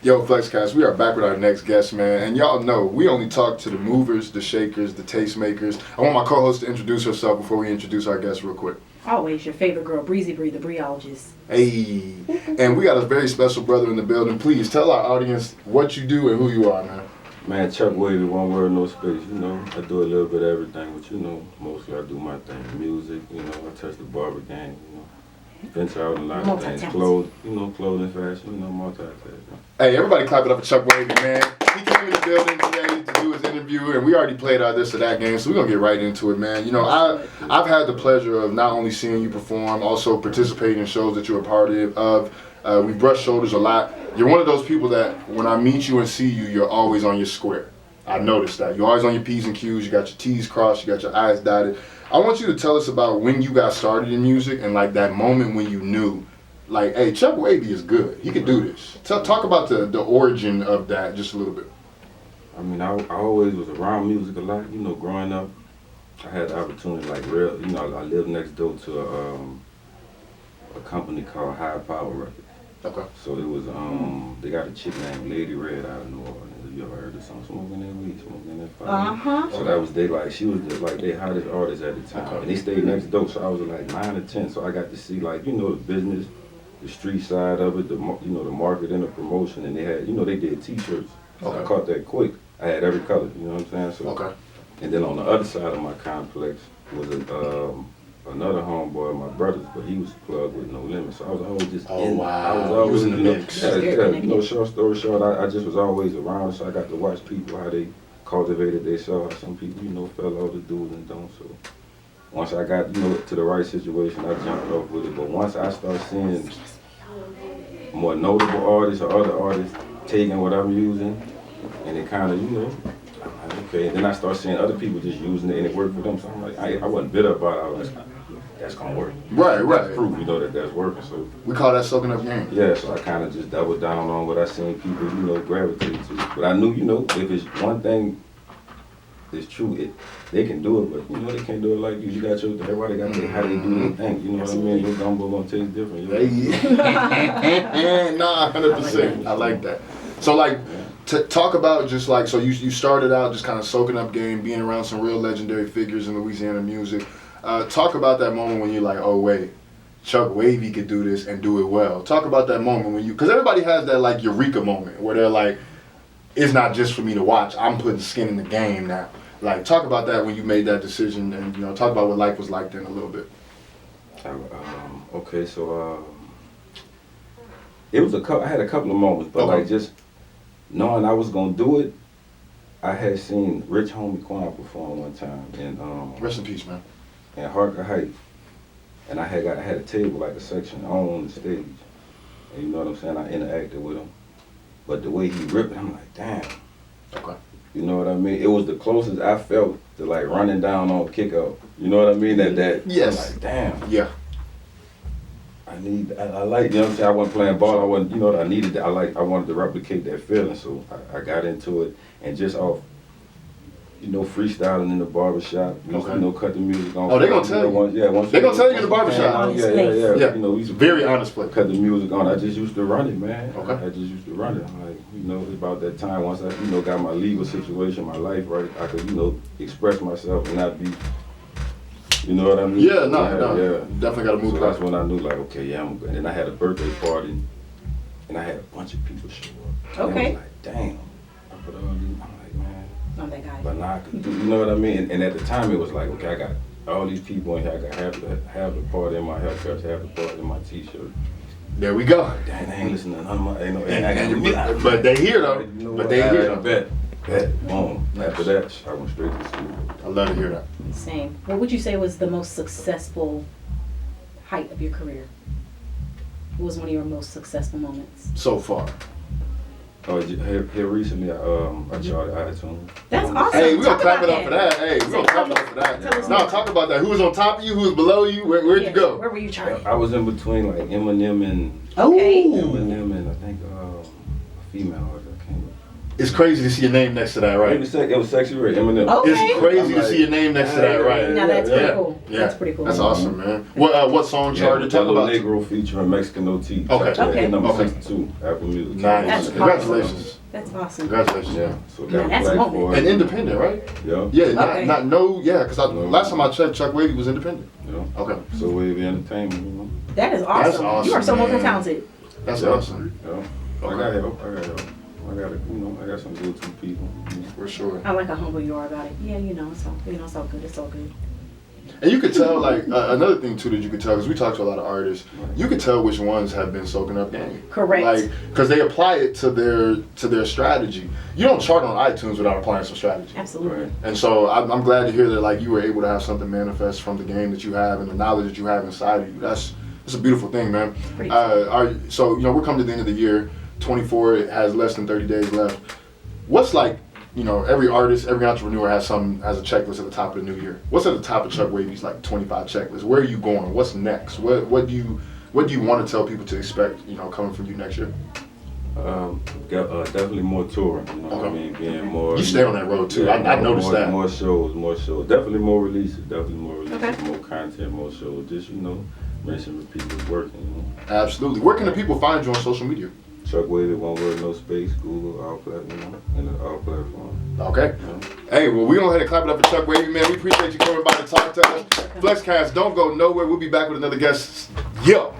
Yo, Flexcast, we are back with our next guest, man. And y'all know, we only talk to the movers, the shakers, the tastemakers. I want my co-host to introduce herself before we introduce our guest real quick. Always your favorite girl, Breezy Bree, the briologist. Hey, and we got a very special brother in the building. Please tell our audience what you do and who you are, man. Man, Chuck Wavy, one word, no space. You know, I do a little bit of everything, but you know, mostly I do my thing. Music, you know, I touch the barber game, you know. Venture out a lot of things. Clothing, fashion, you know, multitasking. Hey, everybody clap it up for Chuck Wavy, man. He came in the building today to do his interview, and we already played our this or that game, so we're going to get right into it, man. You know, I've had the pleasure of not only seeing you perform, also participating in shows that you're a part of. We brush shoulders a lot. You're one of those people that when I meet you and see you, you're always on your square. I noticed that. You're always on your P's and Q's. You got your T's crossed. You got your I's dotted. I want you to tell us about when you got started in music and like that moment when you knew, like, hey, Chuck Wavy is good. He could do this. Talk about the origin of that just a little bit. I mean, I always was around music a lot. You know, growing up, I had the opportunity, like, I lived next door to a company called High Power Records. Okay. So it was, they got a chick named Lady Red out of New Orleans. You ever heard the song Smoking That Weed, Smoking That Fire? So that was she was just like their hottest artist at the time. Okay. And they stayed next door, so I was like 9 or 10, so I got to see like, you know, the business, the street side of it, the marketing, the promotion, and they had, you know, they did t-shirts. So I caught that quick. I had every color, you know what I'm saying? So, okay. And then on the other side of my complex was another homeboy of my brother's, but he was plugged with No Limit. So I was always just I was always in the mix. You know, short story short, I just was always around, so I got to watch people, how they cultivated themselves. Some people, you know, fell off the dudes and don't. So once I got, you know, to the right situation, I jumped off with it. But once I started seeing more notable artists or other artists taking what I'm using, and it kind of, you know, I'm like, okay. And then I started seeing other people just using it and it worked for them. So I'm like, I wasn't bitter about it. I was like, that's gonna work. Right. That's proof, you know, that's working. So we call that soaking up game. Yeah, so I kind of just doubled down on what I seen people, you know, gravitate to. But I knew, you know, if it's one thing is true, they can do it, but you know they can't do it like you. You got everybody got how they do their thing. You know what I mean? Your gumbo gonna taste different. You know? Nah, 100%. I like that. So like, to talk about just like, so you started out just kind of soaking up game, being around some real legendary figures in Louisiana music. Talk about that moment when you're like, oh wait, Chuck Wavy could do this and do it well. Talk about that moment when because everybody has that like eureka moment where they're like, it's not just for me to watch, I'm putting skin in the game now. Like, talk about that when you made that decision and, you know, talk about what life was like then a little bit. Okay, so it was I had a couple of moments, but like just knowing I was gonna do it, I had seen Rich Homie Quan perform one time in rest in peace, man. In Harker Heights, and I had a table, like a section on the stage, and you know what I'm saying, I interacted with him, but the way he ripped it, I'm like, damn. Okay. You know what I mean? It was the closest I felt to like running down on kick out. You know what I mean? That yes. I'm like, damn. Yeah. I like, you know what I'm saying? I wasn't playing ball. I wasn't, you know what I needed. I wanted to replicate that feeling, so I got into it, and just off, you know, freestyling in the barbershop. You know, cut the music on. Oh, they gonna tell you. They gonna tell you in the barbershop. Yeah. You know, we very honest place. Cut the music on. I just used to run it, man. Okay. I just used to run it. Like, you know, about that time once I, you know, got my legal situation, my life right, I could, you know, express myself and not be, you know what I mean? Yeah, no. Definitely gotta move. So that's when I knew, like, okay, yeah, I'm good. And then I had a birthday party, and I had a bunch of people show up. Okay. And I was like, damn. I put all these, I'm like, man. I'm that guy. But now I could do, you know what I mean? And at the time it was like, okay, I got all these people in here. I got have the part in my haircut, have the part in my t-shirt. There we go. Dang, they ain't listening to none of my, you know, but they hear though. You know but they hear though. Bet. Boom. After that, I went straight to school. I love to hear that. Same. What would you say was the most successful height of your career? What was one of your most successful moments? So far. Oh, here recently, I charted iTunes. That's awesome. Hey, we're gonna clap it up for that. Hey, we're gonna clap it up for that. No, talk about that. Who was on top of you? Who was below you? Where'd you go? Where were you charting? I was in between like Eminem and okay. Eminem and I think a female artist. I can't It's crazy to see your name next to that, right? It was Sexy Red, Eminem. Okay. It's crazy to see your name next to that, right? Now that's pretty Yeah. cool. Yeah. That's pretty cool. That's awesome, man. What song charted? Talk Jello about. Negro featuring Mexican OT. Okay. Okay. Number Okay. 62, Apple Music. Nice. That's Congratulations. That's awesome. Congratulations. Yeah, so Yeah, got that's black moment. for it. And independent, right? Yeah. Yeah, Okay. because last time I checked, Chuck Wavy was independent. Yeah. Okay. So Wavy Entertainment, you know. That is awesome. That's awesome, You are so man. multi-talented. That's Yeah. awesome. Yeah. Okay. I got help. I got some good people. You know. For sure. I like how humble you are about it. Yeah, it's all good. It's all good. And you could tell, like, another thing, too, that you could tell, because we talk to a lot of artists, you could tell which ones have been soaking up game. Correct. Like, because they apply it to their strategy. You don't chart on iTunes without applying some strategy. Absolutely. Right. And so I'm glad to hear that, like, you were able to have something manifest from the game that you have and the knowledge that you have inside of you. That's a beautiful thing, man. Pretty cool. So, we're coming to the end of the year. 24, it has less than 30 days left. What's like, every artist, every entrepreneur has a checklist at the top of the new year. What's at the top of Chuck Wavy's like 25 checklist? Where are you going? What's next? What do you want to tell people to expect, coming from you next year? Definitely more touring. You know what I Okay. mean? Being more. You stay on that road too. I noticed more, that. More shows. Definitely more releases. Okay. More content, more shows. Just mention repeat what's working. Absolutely. Where can the people find you on social media? Chuck Wavy, one word, no space. Google, all platforms, and all platforms. Okay. Hey, well, we go ahead and clap it up for Chuck Wavy, man. We appreciate you coming by to talk to us. Flexcast, don't go nowhere. We'll be back with another guest. Yo.